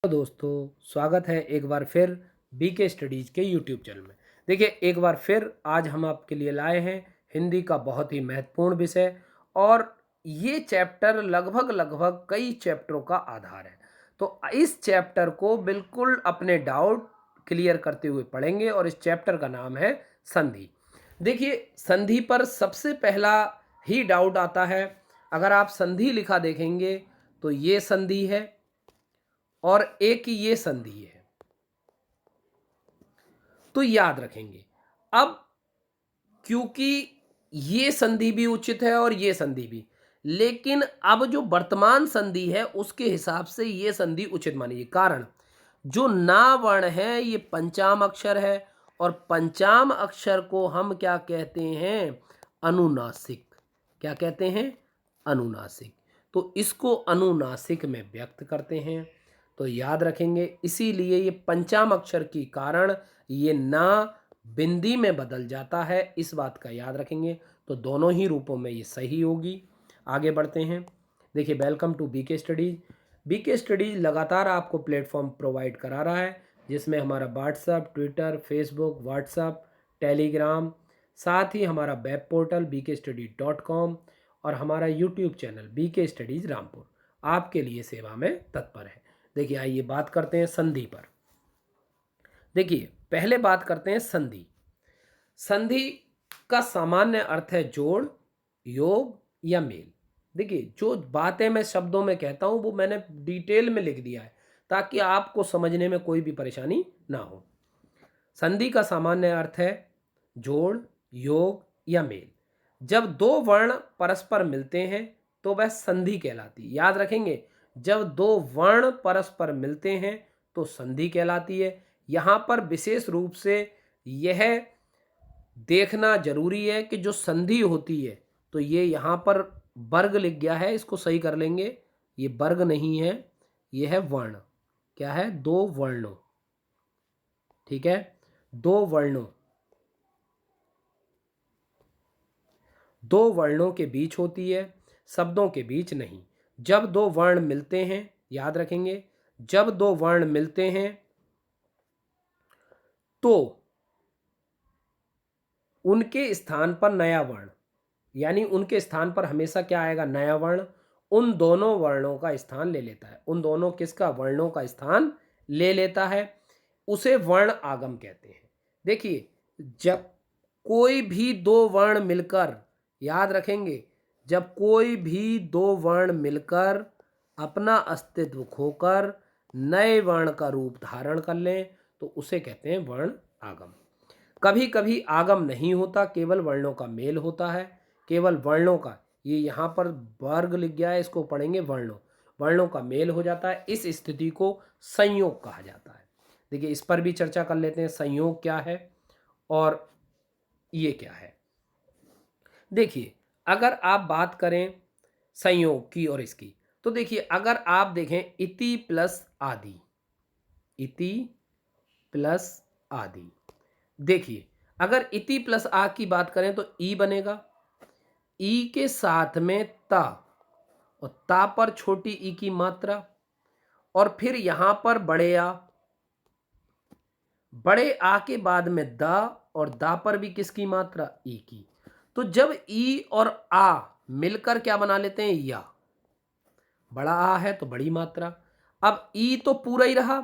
तो दोस्तों, स्वागत है एक बार फिर बीके स्टडीज़ के यूट्यूब चैनल में। देखिए, एक बार फिर आज हम आपके लिए लाए हैं हिंदी का बहुत ही महत्वपूर्ण विषय। और ये चैप्टर लगभग लगभग कई चैप्टरों का आधार है। तो इस चैप्टर को बिल्कुल अपने डाउट क्लियर करते हुए पढ़ेंगे और इस चैप्टर का नाम है संधि। देखिए, संधि पर सबसे पहला ही डाउट आता है। अगर आप संधि लिखा देखेंगे तो ये संधि है और एक ये संधि है, तो याद रखेंगे। अब क्योंकि ये संधि भी उचित है और ये संधि भी, लेकिन अब जो वर्तमान संधि है उसके हिसाब से ये संधि उचित मानिए। कारण जो ना वर्ण है ये पंचाम अक्षर है, और पंचाम अक्षर को हम क्या कहते हैं? अनुनासिक। क्या कहते हैं? अनुनासिक। तो इसको अनुनासिक में व्यक्त करते हैं। तो याद रखेंगे, इसीलिए ये पंचाम अक्षर के कारण ये ना बिंदी में बदल जाता है, इस बात का याद रखेंगे। तो दोनों ही रूपों में ये सही होगी। आगे बढ़ते हैं। देखिए, welcome to BK studies. BK studies लगातार आपको प्लेटफॉर्म प्रोवाइड करा रहा है, जिसमें हमारा WhatsApp, Twitter, Facebook, WhatsApp, Telegram, साथ ही हमारा वेब पोर्टल bkstudy.com और हमारा YouTube channel BK studies Rampur आपके लिए सेवा में तत्पर है। देखिए, आइए बात करते हैं संधि पर। देखिए, पहले बात करते हैं संधि। संधि का सामान्य अर्थ है जोड़, योग या मेल। देखिए, जो बातें मैं शब्दों में कहता हूं वो मैंने डिटेल में लिख दिया है, ताकि आपको समझने में कोई भी परेशानी ना हो। संधि का सामान्य अर्थ है जोड़, योग या मेल। जब दो वर्ण परस्पर मिलते हैं तो वह संधि कहलाती। याद रखेंगे, जब दो वर्ण परस्पर मिलते हैं तो संधि कहलाती है। यहाँ पर विशेष रूप से यह देखना जरूरी है कि जो संधि होती है, तो ये यहाँ पर वर्ग लिख गया है, इसको सही कर लेंगे। ये वर्ग नहीं है, ये है वर्ण। क्या है? दो वर्णों। ठीक है, दो वर्णों, दो वर्णों के बीच होती है, शब्दों के बीच नहीं। जब दो वर्ण मिलते हैं, याद रखेंगे, जब दो वर्ण मिलते हैं तो उनके स्थान पर नया वर्ण, यानी उनके स्थान पर हमेशा क्या आएगा? नया वर्ण। उन दोनों वर्णों का स्थान ले लेता है। उन दोनों किसका? वर्णों का स्थान ले लेता है, उसे वर्ण आगम कहते हैं। देखिए, जब कोई भी दो वर्ण मिलकर, याद रखेंगे, जब कोई भी दो वर्ण मिलकर अपना अस्तित्व खोकर नए वर्ण का रूप धारण कर लें तो उसे कहते हैं वर्ण आगम। कभी कभी आगम नहीं होता, केवल वर्णों का मेल होता है। केवल वर्णों का, ये यहाँ पर वर्ग लिख गया है, इसको पढ़ेंगे वर्णों। वर्णों का मेल हो जाता है, इस स्थिति को संयोग कहा जाता है। देखिए, इस पर भी चर्चा कर लेते हैं, संयोग क्या है और ये क्या है। देखिए, अगर आप बात करें संयोग की और इसकी, तो देखिए, अगर आप देखें इति प्लस आदि, इति प्लस आदि। देखिए, अगर इति प्लस आ की बात करें तो ई बनेगा, ई के साथ में ता, और ता पर छोटी ई की मात्रा, और फिर यहां पर बड़े आ, बड़े आ के बाद में दा, और दा पर भी किसकी मात्रा? ई की। तो जब ई और आ मिलकर क्या बना लेते हैं? या। बड़ा आ है तो बड़ी मात्रा। अब ई तो पूरा ही रहा।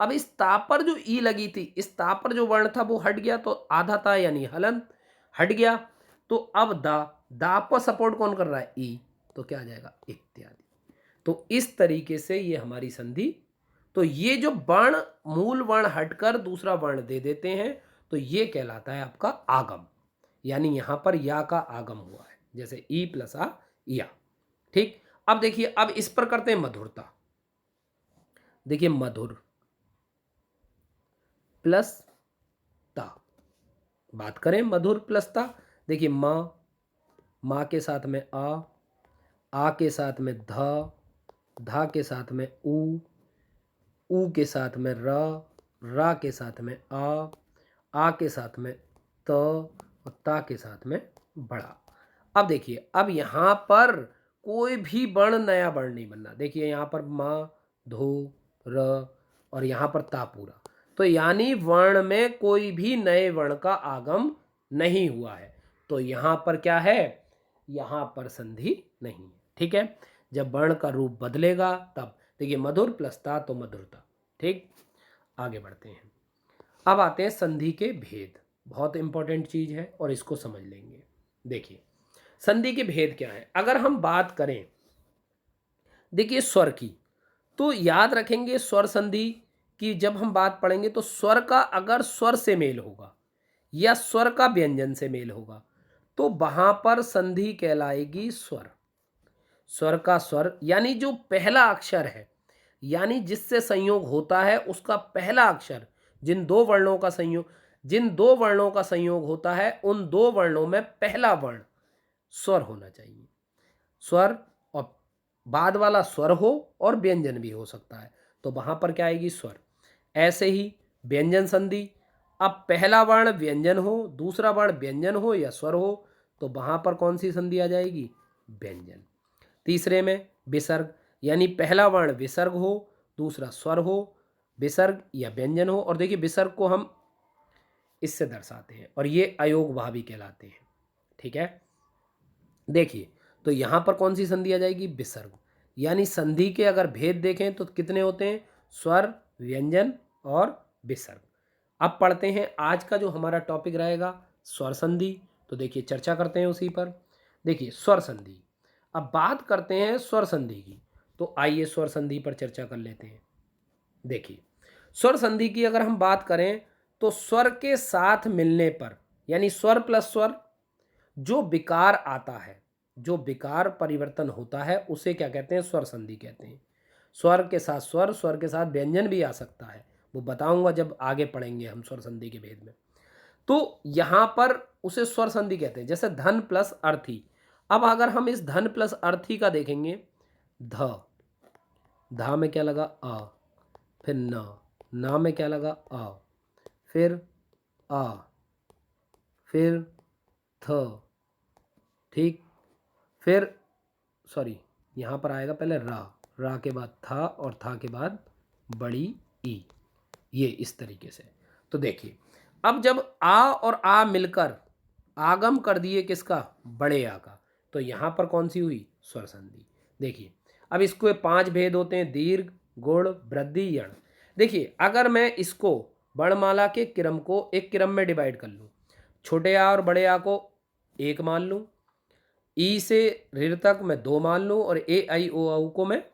अब इस ता पर जो ई लगी थी, इस ता पर जो वर्ण था वो हट गया, तो आधा ता यानी हलंत हट गया। तो अब दा, दा पर सपोर्ट कौन कर रहा है? ई। तो क्या आ जाएगा? इत्यादि। तो इस तरीके से ये हमारी संधि। तो ये जो वर्ण, मूल वर्ण हटकर दूसरा वर्ण दे देते हैं, तो ये कहलाता है आपका आगम। यानी यहां पर या का आगम हुआ है, जैसे ई प्लस आ, या। ठीक। अब देखिए, अब इस पर करते हैं मधुरता। देखिए, मधुर प्लस ता। बात करें मधुर प्लस ता। देखिए, माँ, माँ के साथ में आ के साथ में धा, धा के साथ में ऊ के साथ में रा के साथ में आ के साथ में त, और ता के साथ में बड़ा। अब देखिए, अब यहाँ पर कोई भी वर्ण, नया वर्ण नहीं बनना। देखिए, यहाँ पर मा, धो, र, और यहाँ पर ता पूरा, तो यानी वर्ण में कोई भी नए वर्ण का आगम नहीं हुआ है, तो यहाँ पर क्या है, यहाँ पर संधि नहीं है। ठीक है, जब वर्ण का रूप बदलेगा तब देखिए मधुर प्लस ता तो मधुरता। ठीक, आगे बढ़ते हैं। अब आते हैं संधि के भेद, बहुत इंपॉर्टेंट चीज है और इसको समझ लेंगे। देखिए संधि के भेद क्या है, अगर हम बात करें देखिए स्वर की, तो याद रखेंगे स्वर संधि की जब हम बात पढ़ेंगे तो स्वर का अगर स्वर से मेल होगा या स्वर का व्यंजन से मेल होगा तो वहां पर संधि कहलाएगी स्वर। स्वर का स्वर यानी जो पहला अक्षर है, यानी जिससे संयोग होता है उसका पहला अक्षर, जिन दो वर्णों का संयोग होता है उन दो वर्णों में पहला वर्ण स्वर होना चाहिए। स्वर और बाद वाला स्वर हो और व्यंजन भी हो सकता है, तो वहां पर क्या आएगी स्वर। ऐसे ही व्यंजन संधि, अब पहला वर्ण व्यंजन हो, दूसरा वर्ण व्यंजन हो या स्वर हो, तो वहां पर कौन सी संधि आ जाएगी, व्यंजन। तीसरे में विसर्ग, यानी पहला वर्ण विसर्ग हो, दूसरा स्वर हो, विसर्ग या व्यंजन हो, और देखिए विसर्ग को हम इससे दर्शाते हैं और ये अयोग भावी कहलाते हैं। ठीक है, देखिए तो यहां पर कौन सी संधि आ जाएगी, विसर्ग। यानी संधि के अगर भेद देखें तो कितने होते हैं, स्वर, व्यंजन और विसर्ग। अब पढ़ते हैं आज का जो हमारा टॉपिक रहेगा स्वर संधि, तो देखिए चर्चा करते हैं उसी पर। देखिए स्वर संधि, अब बात करते हैं स्वर संधि की, तो आइए स्वर संधि पर चर्चा कर लेते हैं। देखिए स्वर संधि की अगर हम बात करें तो स्वर के साथ मिलने पर, यानी स्वर प्लस स्वर, जो विकार आता है, जो विकार परिवर्तन होता है उसे क्या कहते हैं, स्वर संधि कहते हैं। स्वर के साथ स्वर, स्वर के साथ व्यंजन भी आ सकता है, वो बताऊंगा जब आगे पढ़ेंगे हम स्वर संधि के भेद में। तो यहां पर उसे स्वर संधि कहते हैं। जैसे धन प्लस अर्थी, अब अगर हम इस धन प्लस अर्थी का देखेंगे, ध, धा में क्या लगा आ, फिर ना में क्या लगा आ, फिर आ, फिर थ, ठीक, फिर सॉरी यहाँ पर आएगा पहले रा के बाद था और था के बाद बड़ी ई, ये इस तरीके से। तो देखिए अब जब आ और आ मिलकर आगम कर दिए किसका, बड़े आ का, तो यहाँ पर कौन सी हुई, स्वर संधि। देखिए अब इसको 5 भेद होते हैं, दीर्घ, गुण, वृद्धि, यण। देखिए अगर मैं इसको वर्णमाला के क्रम को एक क्रम में डिवाइड कर लूँ, छोटे आ और बड़े आ को 1 मान लूँ, ई से ऋ तक मैं 2 मान लूँ और ए आई ओ औ को मैं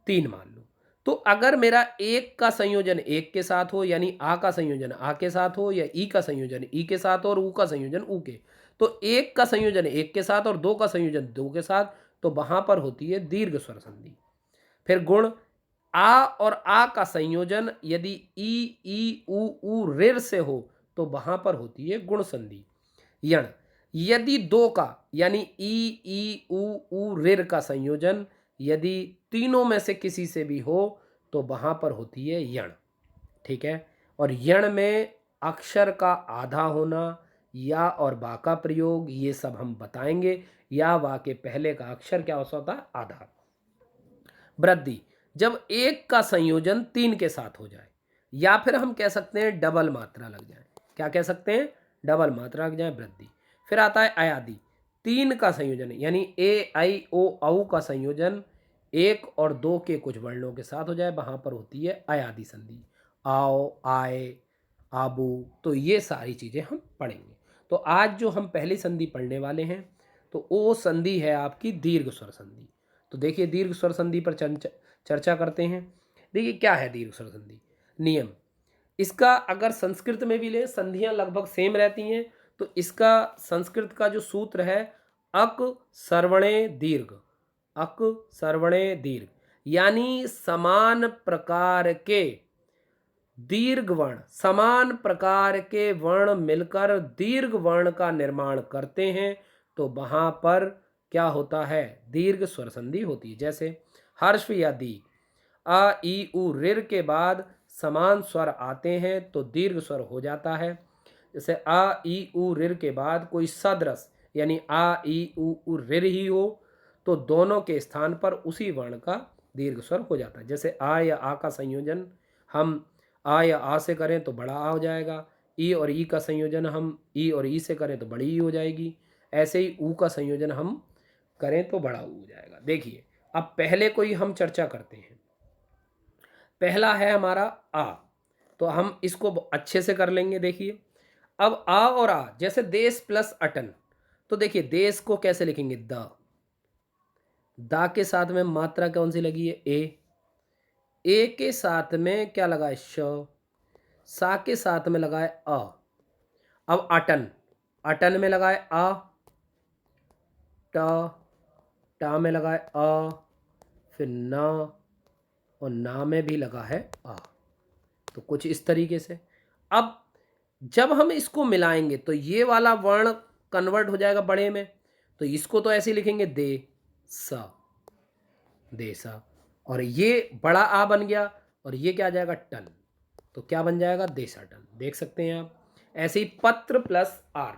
3 मान लूँ, तो अगर मेरा एक का संयोजन एक के साथ हो, यानी आ का संयोजन आ के साथ हो, या ई का संयोजन ई के साथ हो और ऊ का संयोजन ऊ के, तो एक का संयोजन एक के साथ और दो का संयोजन दो के साथ, तो वहां पर होती है दीर्घ स्वर संधि। फिर गुण, आ और आ का संयोजन यदि ई ऊ ऋ से हो तो वहां पर होती है गुण संधि। यण, यदि दो का यानी ई ऊ ऋ का संयोजन यदि तीनों में से किसी से भी हो तो वहां पर होती है यण। ठीक है, और यण में अक्षर का आधा होना, या और बा का प्रयोग, ये सब हम बताएंगे। या वा के पहले का अक्षर क्या होता है, आधा। वृद्धि, जब एक का संयोजन 3 के साथ हो जाए, या फिर हम कह सकते हैं डबल मात्रा लग जाए। क्या कह सकते हैं, डबल मात्रा लग जाए, वृद्धि। फिर आता है अयादि, 3 का संयोजन यानी ए आई ओ औ का संयोजन 1 और 2 के कुछ वर्णों के साथ हो जाए, वहां पर होती है अयादि संधि। आओ, आए, आबू, तो ये सारी चीजें हम पढ़ेंगे। तो आज जो हम पहली संधि पढ़ने वाले हैं तो वो संधि है आपकी दीर्घ स्वर संधि। तो देखिए दीर्घ स्वर संधि पर चर्चा करते हैं। देखिए क्या है दीर्घ स्वर संधि, नियम इसका अगर संस्कृत में भी ले, संधियां लगभग सेम रहती हैं, तो इसका संस्कृत का जो सूत्र है अक सर्वणे दीर्घ, अक सर्वणे दीर्घ, यानी समान प्रकार के दीर्घ वर्ण, समान प्रकार के वर्ण मिलकर दीर्घ वर्ण का निर्माण करते हैं, तो वहां पर क्या होता है, दीर्घ स्वर संधि होती है। जैसे हर्ष या दी, अ ई उ ऋ के बाद समान स्वर आते हैं तो दीर्घ स्वर हो जाता है। जैसे अ ई उ ऋ के बाद कोई सदरस यानी आ ई उ ऋ ही हो तो दोनों के स्थान पर उसी वर्ण का दीर्घ स्वर हो जाता है। जैसे आ या आ का संयोजन हम आ या आ से करें तो बड़ा आ हो जाएगा, ई और ई का संयोजन हम ई और ई से करें तो बड़ी ई हो जाएगी, ऐसे ही ऊ का संयोजन हम करें तो बड़ा ऊ हो जाएगा। देखिए अब पहले कोई हम चर्चा करते हैं। पहला है हमारा आ, तो हम इसको अच्छे से कर लेंगे। देखिए अब आ और आ, जैसे देश प्लस अटन, तो देखिए देश को कैसे लिखेंगे, दा के साथ में मात्रा कौन सी लगी है, ए के साथ में क्या लगा है, सा के साथ में लगा है अ। अब अटन, अटन में लगा है आ, टा में लगा है आ, फिर ना, और ना में भी लगा है आ। तो कुछ इस तरीके से। अब जब हम इसको मिलाएंगे तो ये वाला वर्ण कन्वर्ट हो जाएगा बड़े में, तो इसको तो ऐसे ही लिखेंगे सा, देसा, और ये बड़ा आ बन गया, और ये क्या आ जाएगा, टन, तो क्या बन जाएगा, देसा टन। देख सकते हैं आप। ऐसे ही पत्र प्लस आर।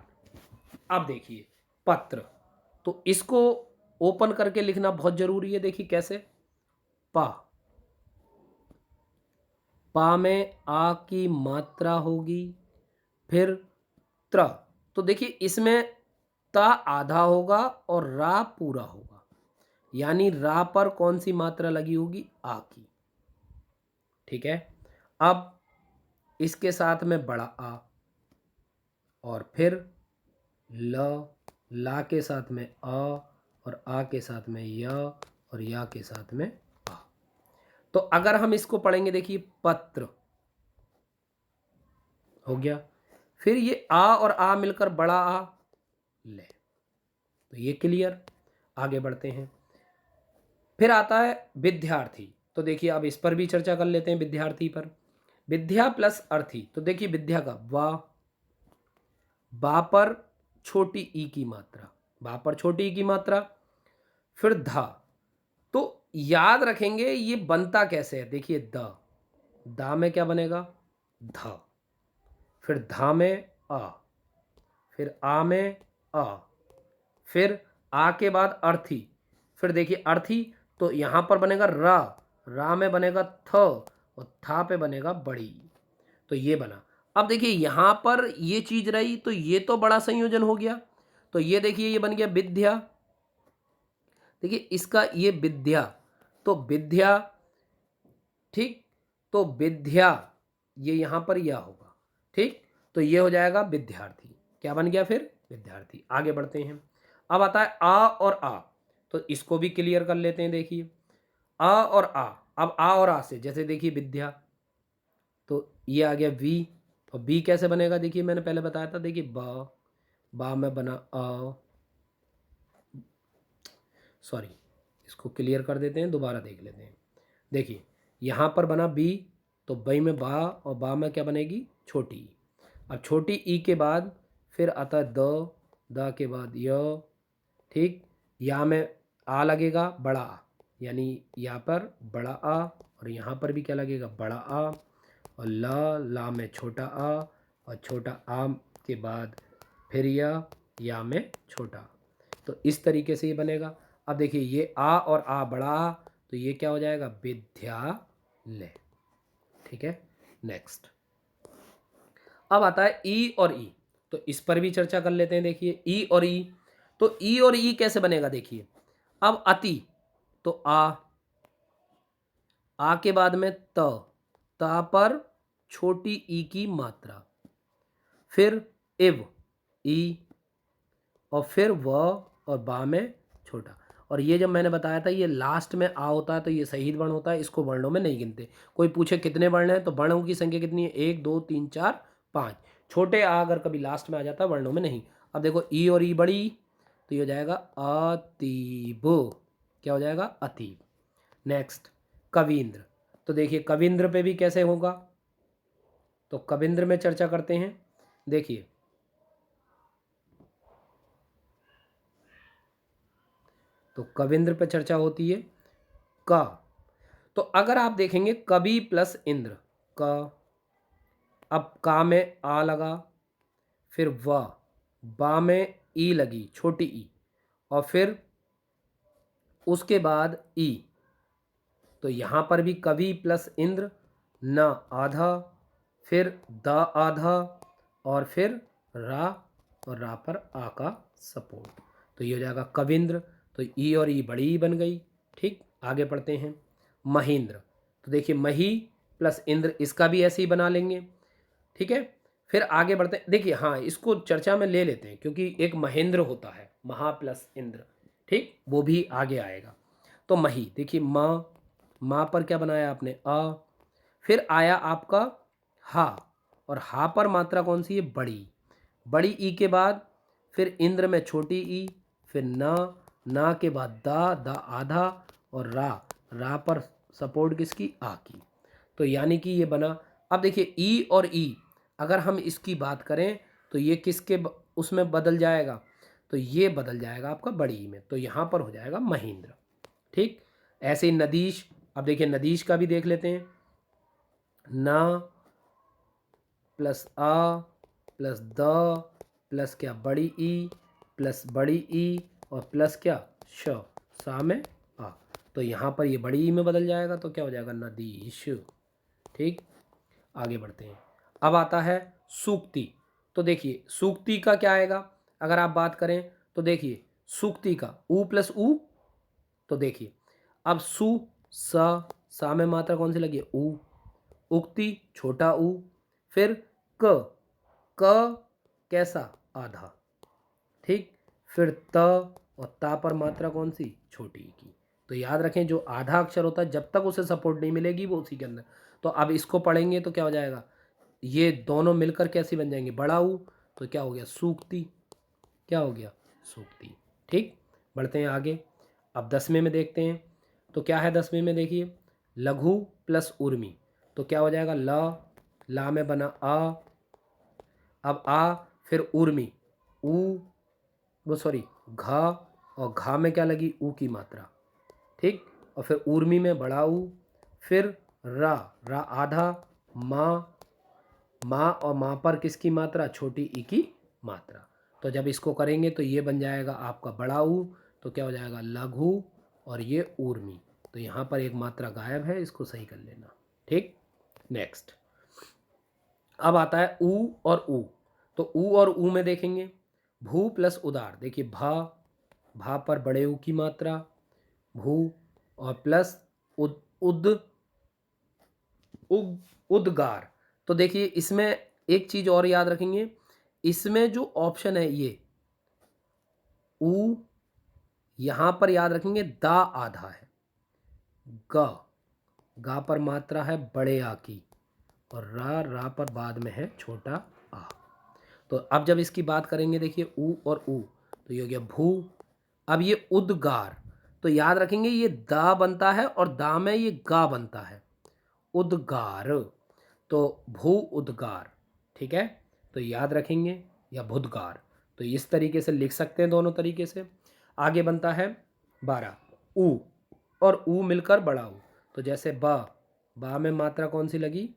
अब देखिए पत्र, तो इसको ओपन करके लिखना बहुत जरूरी है। देखिए कैसे, पा, पा में आ की मात्रा होगी, फिर त्र, तो देखिए इसमें ता आधा होगा और रा पूरा होगा, यानी रा पर कौन सी मात्रा लगी होगी, आ की। ठीक है, अब इसके साथ में बड़ा आ, और फिर ला के साथ में आ, और आ के साथ में या, और या के साथ में आ। तो अगर हम इसको पढ़ेंगे, देखिए पत्र हो गया, फिर ये आ और आ मिलकर बड़ा आ, ले, तो ये क्लियर। आगे बढ़ते हैं। फिर आता है विद्यार्थी, तो देखिए अब इस पर भी चर्चा कर लेते हैं, विद्यार्थी पर। विद्या प्लस अर्थी, तो देखिए विद्या का वा, बा पर छोटी ई की मात्रा, बा पर छोटी ई की मात्रा, फिर धा, तो याद रखेंगे ये बनता कैसे है। देखिए दा में क्या बनेगा, धा, फिर धा में आ, फिर आ में आ, फिर आ के बाद अर्थी, फिर देखिए अर्थी, तो यहां पर बनेगा रा में बनेगा थ, और था पे बनेगा बड़ी, तो ये बना। अब देखिए यहां पर ये चीज रही, तो ये तो बड़ा संयोजन हो गया, तो ये देखिए ये बन गया विद्या। देखिए इसका ये विद्या, तो विद्या, ठीक, तो विद्या, ये यहां पर यह होगा, ठीक, तो ये हो जाएगा विद्यार्थी। क्या बन गया फिर, विद्यार्थी। आगे बढ़ते हैं। अब आता है आ और आ, तो इसको भी क्लियर कर लेते हैं। देखिए आ और आ, अब आ और आ से, जैसे देखिए विद्या, तो ये आ गया वी, और बी कैसे बनेगा, देखिए मैंने पहले बताया था। देखिए बा में बना आ, सॉरी, इसको क्लियर कर देते हैं, दोबारा देख लेते हैं। देखिए यहाँ पर बना बी, तो बई में बा, और बा में क्या बनेगी, छोटी ई। अब छोटी ई के बाद फिर आता है द के बाद य, ठीक, या में आ लगेगा बड़ा आ, यानी यहाँ पर बड़ा आ, और यहाँ पर भी क्या लगेगा, बड़ा आ, और ला में छोटा आ, और छोटा आ के बाद फिर या में छोटा, तो इस तरीके से ये बनेगा। अब देखिए ये आ और आ बड़ा आ, तो ये क्या हो जाएगा, विद्यालय। ठीक है, नेक्स्ट। अब आता है ई और ई, तो इस पर भी चर्चा कर लेते हैं। देखिए ई और ई, तो ई और ई कैसे बनेगा, देखिए अब अति, तो आ के बाद में ता पर छोटी ई की मात्रा, फिर इव ई, और फिर व, और बा में छोटा। और ये जब मैंने बताया था ये लास्ट में आ होता है, तो ये शहीद वर्ण होता है, इसको वर्णों में नहीं गिनते। कोई पूछे कितने वर्ण हैं, तो वर्णों की संख्या कितनी है, 1 2 3 4 5। छोटे आ अगर कभी लास्ट में आ जाता है, वर्णों में नहीं। अब देखो ई और ई बड़ी, तो ये हो जाएगा अतीब। क्या हो जाएगा, अतीब। नेक्स्ट कविंद्र, तो देखिए कविंद्र पे भी कैसे होगा, तो कविंद्र में चर्चा करते हैं। देखिए तो कविंद्र पे चर्चा होती है। का, तो अगर आप देखेंगे कवि प्लस इंद्र, का, अब का में आ लगा, फिर व, बा में ई लगी, छोटी ई, और फिर उसके बाद ई, तो यहाँ पर भी कवि प्लस इंद्र, न आधा, फिर द आधा, और फिर रा, और रा पर आ का सपोर्ट, तो ये हो जाएगा कविंद्र। तो ई और ई बड़ी ई बन गई। ठीक, आगे पढ़ते हैं। महेंद्र, तो देखिए मही प्लस इंद्र, इसका भी ऐसे ही बना लेंगे। ठीक है, फिर आगे बढ़ते हैं। देखिए हाँ, इसको चर्चा में ले लेते हैं क्योंकि एक महेंद्र होता है, महा प्लस इंद्र। ठीक, वो भी आगे आएगा। तो मही, देखिए माँ पर क्या बनाया आपने, अ, फिर आया आपका हा, और हा पर मात्रा कौन सी है, बड़ी। बड़ी ई के बाद फिर इंद्र में छोटी ई, फिर ना के बाद दा आधा, और रा पर सपोर्ट किसकी, आ की। तो यानी कि ये बना। अब देखिए ई और ई, अगर हम इसकी बात करें तो ये उसमें बदल जाएगा, तो ये बदल जाएगा आपका बड़ी ई में, तो यहाँ पर हो जाएगा महेंद्र। ठीक, ऐसे ही नदीश। अब देखिए नदीश का भी देख लेते हैं। ना प्लस आ प्लस द प्लस क्या, बड़ी ई, प्लस बड़ी ई, और प्लस क्या, श, सा में आ, तो यहाँ पर ये बड़ी ई में बदल जाएगा, तो क्या हो जाएगा, नदीश। ठीक, आगे बढ़ते हैं। अब आता है सूक्ति। तो देखिए सूक्ति का क्या आएगा, अगर आप बात करें तो देखिए सूक्ति का ऊ प्लस ऊ, तो देखिए अब सा में मात्रा कौन सी लगी है, ऊ, उक्ति छोटा ऊ, फिर क कैसा, आधा। ठीक, फिर त, और ता पर मात्रा कौन सी, छोटी की। तो याद रखें जो आधा अक्षर होता है जब तक उसे सपोर्ट नहीं मिलेगी वो उसी के अंदर। तो अब इसको पढ़ेंगे तो क्या हो जाएगा, ये दोनों मिलकर कैसी बन जाएंगे, बड़ा ऊ, तो क्या हो गया, सूक्ति। क्या हो गया, सूक्ति। ठीक, बढ़ते हैं आगे। अब 10वें में देखते हैं, तो क्या है 10वें में, देखिए लघु प्लस उर्मी, तो क्या हो जाएगा, ला में बना आ, अब आ, फिर उर्मी, ऊ, वो सॉरी घा, और घा में क्या लगी, ऊ की मात्रा। ठीक, और फिर उर्मी में बड़ा ऊ, फिर रा आधा, माँ और माँ पर किसकी मात्रा, छोटी ई की मात्रा। तो जब इसको करेंगे तो ये बन जाएगा आपका बड़ा ऊ, तो क्या हो जाएगा, लघु, और ये ऊर्मी। तो यहाँ पर एक मात्रा गायब है, इसको सही कर लेना। ठीक, नेक्स्ट। अब आता है ऊ और ऊ। तो ऊ और ऊ में देखेंगे, भू प्लस उदार, देखिए भा पर बड़े ऊ की मात्रा, भू, और प्लस उद्गार। तो देखिए इसमें एक चीज और याद रखेंगे, इसमें जो ऑप्शन है ये ऊ, यहां पर याद रखेंगे दा आधा है, गा पर मात्रा है बड़े आ की, और रा पर बाद में है छोटा आ। तो अब जब इसकी बात करेंगे देखिए ऊ और ऊ, तो ये हो गया भू। अब ये उद्गार, तो याद रखेंगे ये दा बनता है और दा में ये गा बनता है, उद्गार, तो भू उद्गार। ठीक है, तो याद रखेंगे, या भुदगार। तो इस तरीके से लिख सकते हैं दोनों तरीके से। आगे बनता है 12, ऊ और ऊ मिलकर बड़ा ऊ, तो जैसे बा में मात्रा कौन सी लगी,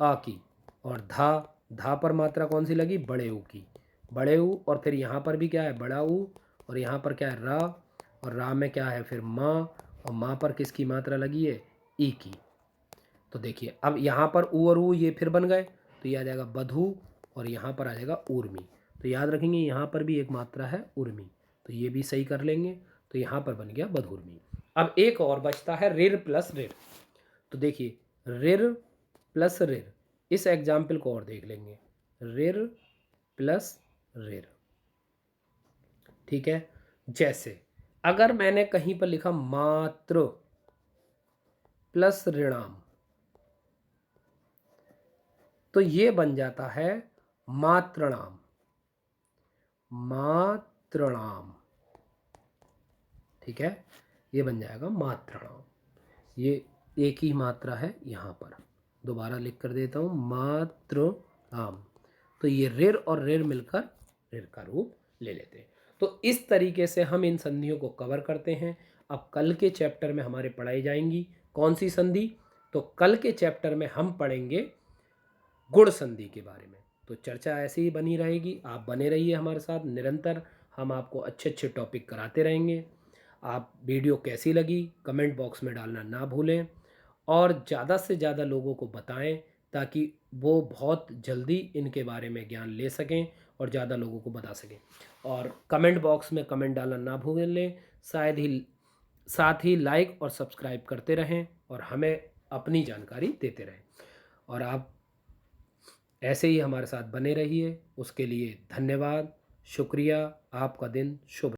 आ की, और धा पर मात्रा कौन सी लगी, बड़े ऊ की, बड़े ऊ, और फिर यहाँ पर भी क्या है, बड़ा ऊ, और यहाँ पर क्या है, रा, और रा में क्या है फिर माँ, और माँ पर किसकी मात्रा लगी है, ई की। तो देखिए अब यहाँ पर ऊ और ऊ ये फिर बन गए, तो ये आ जाएगा बधू, और यहाँ पर आ जाएगा उर्मी। तो याद रखेंगे यहाँ पर भी एक मात्रा है उर्मी, तो ये भी सही कर लेंगे, तो यहाँ पर बन गया बधुर्मी। अब एक और बचता है रिर प्लस रिर। तो देखिए रिर प्लस रिर, इस एग्जाम्पल को और देख लेंगे, रिर प्लस रिर। ठीक है, जैसे अगर मैंने कहीं पर लिखा मात्र प्लस ऋणाम, तो ये बन जाता है मात्रणाम, मात्रणाम। ठीक है, ये बन जाएगा मात्रणाम। ये एक ही मात्रा है, यहाँ पर दोबारा लिख कर देता हूँ, मात्रणाम। तो ये रिर और रिर मिलकर रिर का रूप ले लेते हैं। तो इस तरीके से हम इन संधियों को कवर करते हैं। अब कल के चैप्टर में हमारे पढ़ाई जाएंगी कौन सी संधि, तो कल के चैप्टर में हम पढ़ेंगे गुण संधि के बारे में। तो चर्चा ऐसे ही बनी रहेगी, आप बने रहिए हमारे साथ निरंतर, हम आपको अच्छे अच्छे टॉपिक कराते रहेंगे। आप वीडियो कैसी लगी कमेंट बॉक्स में डालना ना भूलें और ज़्यादा से ज़्यादा लोगों को बताएं ताकि वो बहुत जल्दी इनके बारे में ज्ञान ले सकें और ज़्यादा लोगों को बता सकें। और कमेंट बॉक्स में कमेंट डालना ना भूलें, साथ ही लाइक और सब्सक्राइब करते रहें और हमें अपनी जानकारी देते रहें। और आप ऐसे ही हमारे साथ बने रहिए, उसके लिए धन्यवाद, शुक्रिया, आपका दिन शुभ